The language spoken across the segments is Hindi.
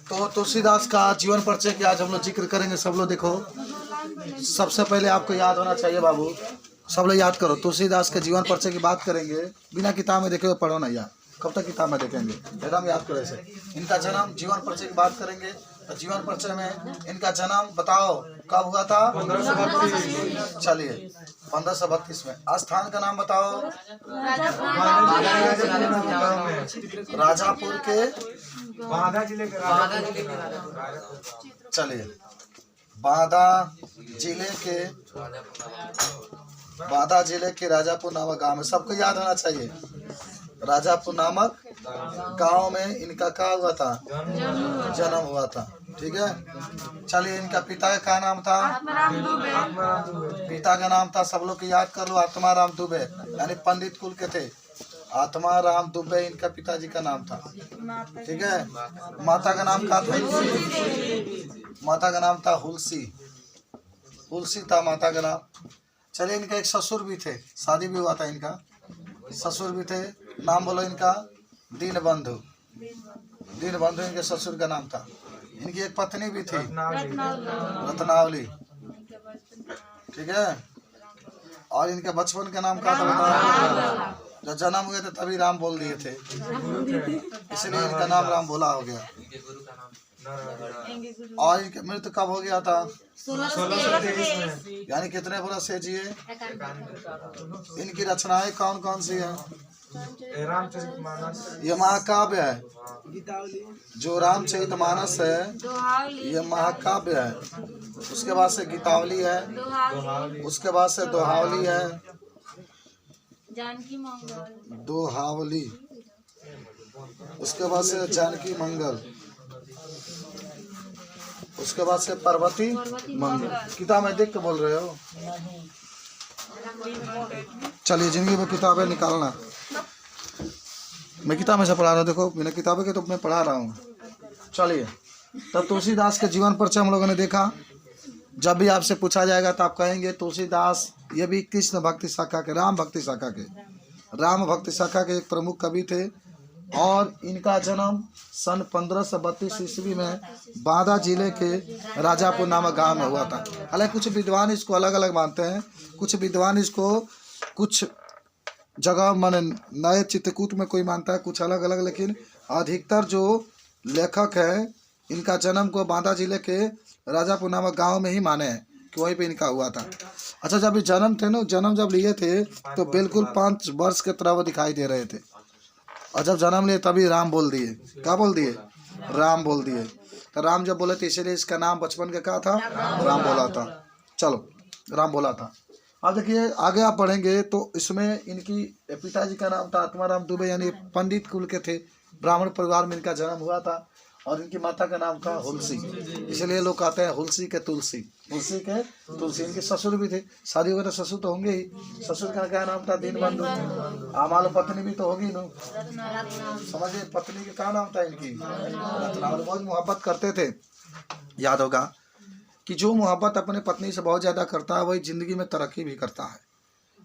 तो तुलसीदास का जीवन परिचय की आज हम लोग जिक्र करेंगे। सब लोग देखो, सबसे पहले आपको याद होना चाहिए बाबू, सब लोग याद करो, तुलसीदास के जीवन परिचय की बात करेंगे। बिना किताब में देखे हुए पढ़ो ना यार, कब तक किताब में देखेंगे, एकदम याद करो ऐसे। इनका जन्म, जीवन परिचय की बात करेंगे तो जीवन परिचय में इनका जन्म बताओ कब हुआ था? 1532। चलिए 1532 में। स्थान का नाम बताओ? राजापुर के बांदा जिले के। चलिए बांदा जिले के राजापुर नामक गांव में। सबको याद होना चाहिए, राजापुर नामक गांव में इनका क्या हुआ था? जन्म हुआ था। ठीक है। चलिए इनका पिता का क्या नाम था? पिता का नाम था, सब लोग याद कर लो, आत्माराम दुबे, यानी पंडित कुल के थे। आत्माराम दुबे इनका पिताजी का नाम था। ठीक है। माता का नाम क्या था? माता का नाम था हुलसी। हुलसी था माता का नाम। चलिए इनका एक ससुर भी थे, शादी भी हुआ था इनका, ससुर भी थे। नाम बोलो इनका? दीनबंधु। दीनबंधु इनके ससुर का नाम था। इनकी एक पत्नी भी थी, रत्नावली। ठीक है। और इनके बचपन का नाम क्या था बताओ? जब जन्म हुए थे तभी राम बोल दिए थे, इसलिए इनका नाम राम बोला हो गया। और इनकी मृत्यु कब हो गया था? 1623 में। यानी कितने बरस से जिए? इनकी रचनाएं कौन कौन सी है? ये महाकाव्य है, जो रामचरितमानस है ये महाकाव्य है। उसके बाद से गीतावली है, उसके बाद से दोहावली है, दोहावली, उसके बाद से जानकी मंगल, उसके बाद से पार्वती मंगल। किताब में देख के बोल रहे हो? चलिए जिंदगी में किताबें निकालना। मैं किताब में से पढ़ा रहा हूँ, देखो बिना किताबें के तो मैं पढ़ा रहा हूँ। चलिए तब तुलसीदास के जीवन परिचय हम लोगों ने देखा। जब भी आपसे पूछा जाएगा तो आप कहेंगे तुलसीदास ये भी कृष्ण भक्ति शाखा के, राम भक्ति शाखा के, राम भक्ति शाखा के एक प्रमुख कवि थे। और इनका जन्म सन 1532 ईस्वी में बांदा जिले के राजापुर नामक गांव में हुआ था। हालांकि कुछ विद्वान इसको अलग अलग मानते हैं, कुछ विद्वान इसको कुछ जगह माने नए चित्रकूट में कोई मानता है, कुछ अलग अलग, लेकिन अधिकतर जो लेखक है इनका जन्म को बांदा जिले के राजापुर नामक गांव में ही माने हैं कि वहीं पे इनका हुआ था। अच्छा, जब ये जन्म थे ना, जन्म जब लिए थे तो बिल्कुल 5 वर्ष के तरह वो दिखाई दे रहे थे। और जब जन्म लिए तभी राम बोल दिए। क्या बोल दिए? राम बोल दिए। तो राम जब बोले थे इसीलिए इसका नाम बचपन का क्या था? राम बोला था। चलो राम बोला था। अब देखिए आगे आप पढ़ेंगे तो इसमें इनकी पिताजी का नाम था आत्माराम दुबे, यानी पंडित कुल के थे, ब्राह्मण परिवार में इनका जन्म हुआ था। और इनकी माता का नाम था हुलसी, इसलिए लोग कहते हैं हुलसी के तुलसी, हुलसी के तुलसी। इनके ससुर भी थे, शादी हो गई तो ससुर तो होंगे ही। ससुर का क्या नाम था? दीनबंधु। आमाल पत्नी भी तो होगी ना, समझिए पत्नी का क्या नाम था इनकी? रत्नावली। बहुत मोहब्बत करते थे। याद होगा कि जो मोहब्बत अपने पत्नी से बहुत ज़्यादा करता है वही ज़िंदगी में तरक्की भी करता है।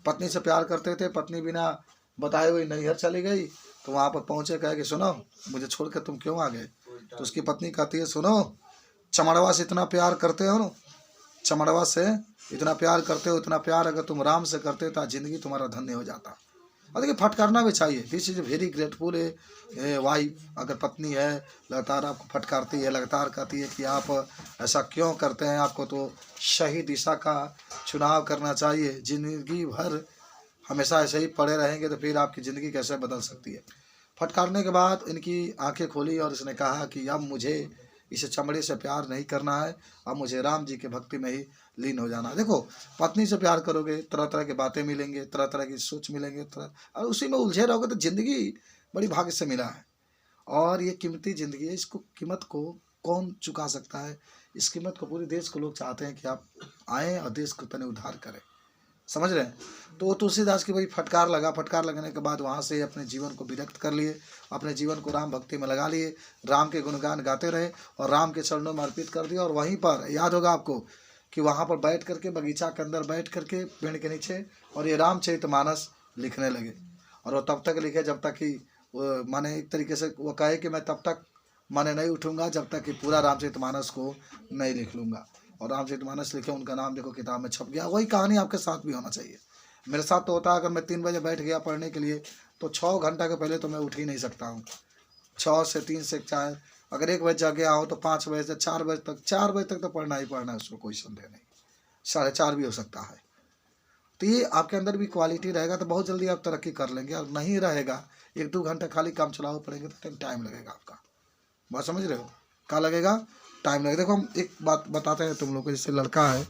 पत्नी से प्यार करते थे, पत्नी बिना बताए हुए नैहर चली गई तो वहाँ पर पहुँचे, कहे कि सुनो मुझे छोड़ कर तुम क्यों आ गए? तो उसकी पत्नी कहती है सुनो, चमड़वा से इतना प्यार करते हो ना, चमड़वा से इतना प्यार करते हो, इतना प्यार अगर तुम राम से करते तो ज़िंदगी तुम्हारा धन्य हो जाता। और देखिए फटकारना भी चाहिए। दिस इज वेरी ग्रेटफुल है वाइफ। अगर पत्नी है लगातार आपको फटकारती है, लगातार कहती है कि आप ऐसा क्यों करते हैं, आपको तो सही दिशा का चुनाव करना चाहिए। ज़िंदगी भर हमेशा ऐसे ही पड़े रहेंगे तो फिर आपकी ज़िंदगी कैसे बदल सकती है। फटकारने के बाद इनकी आंखें खोली और इसने कहा कि अब मुझे इस चमड़े से प्यार नहीं करना है, अब मुझे राम जी के भक्ति में ही लीन हो जाना है। देखो पत्नी से प्यार करोगे, तरह तरह की बातें मिलेंगे, तरह तरह की सोच मिलेंगे, और उसी में उलझे रहोगे तो ज़िंदगी बड़ी भाग्य से मिला है। और ये कीमती ज़िंदगी है, इसको कीमत को कौन चुका सकता है? इस कीमत को पूरे देश को लोग चाहते हैं कि आप आएँ और देश को तने उद्धार करें। समझ रहे हैं? तो तुलसीदास की भाई फटकार लगा। फटकार लगने के बाद वहाँ से अपने जीवन को विरक्त कर लिए, अपने जीवन को राम भक्ति में लगा लिए, राम के गुणगान गाते रहे और राम के चरणों में अर्पित कर दिया। और वहीं पर याद होगा आपको कि वहाँ पर बैठ करके, बगीचा के अंदर बैठ करके पेड़ के नीचे, और ये रामचरितमानस लिखने लगे। और वो तब तक लिखे जब तक कि माने एक तरीके से वो कहे कि मैं तब तक माने नहीं उठूंगा जब तक कि पूरा रामचरितमानस को नहीं लिख लूँगा। और रामचरितमानस लिखे, उनका नाम देखो किताब में छप गया। वही कहानी आपके साथ भी होना चाहिए। मेरे साथ तो होता है, अगर मैं 3 बजे बैठ गया पढ़ने के लिए तो 6 घंटा के पहले तो मैं उठ ही नहीं सकता हूँ। 6 से 3 से 4, अगर 1 बजे जग गया हो तो 5 बजे से 4 बजे तक, 4 बजे तक तो पढ़ना ही पढ़ना है, उसमें कोई संदेह नहीं। 4:30 भी हो सकता है। तो ये आपके अंदर भी क्वालिटी रहेगा तो बहुत जल्दी आप तरक्की कर लेंगे। और नहीं रहेगा, 1-2 घंटा खाली काम चलाओ पड़ेंगे तो टाइम लगेगा आपका। बात समझ रहे हो? क्या लगेगा? टाइम लगेगा। देखो हम एक बात बताते हैं तुम लोग को, जैसे लड़का है,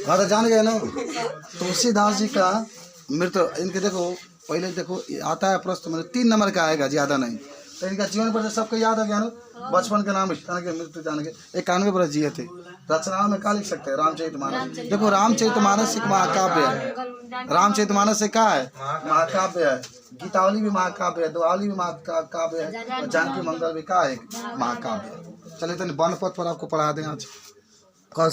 हाँ तो जान गए ना, तुलसीदास जी का मृत्यु, इनके देखो पहले देखो आता है प्रश्न में 3 नंबर का आएगा, ज़्यादा नहीं। तो इनका जीवन पर सबको याद है क्या ना, बचपन के नाम जान के, मृत्यु जान के, 91 बरस जिए थे। रचनाओं में क्या लिख सकते हैं? रामचरितमानस। देखो रामचरितमानस एक महाकाव्य है। रामचरितमानस एक क्या है? महाकाव्य है। गीतावली भी महाकाव्य है, दुआवली भी महाकाव्य है, और जानकी मंगल भी क्या है? महाकाव्य है। चलिए तो वन पथ पर आपको पढ़ा दें आज। कल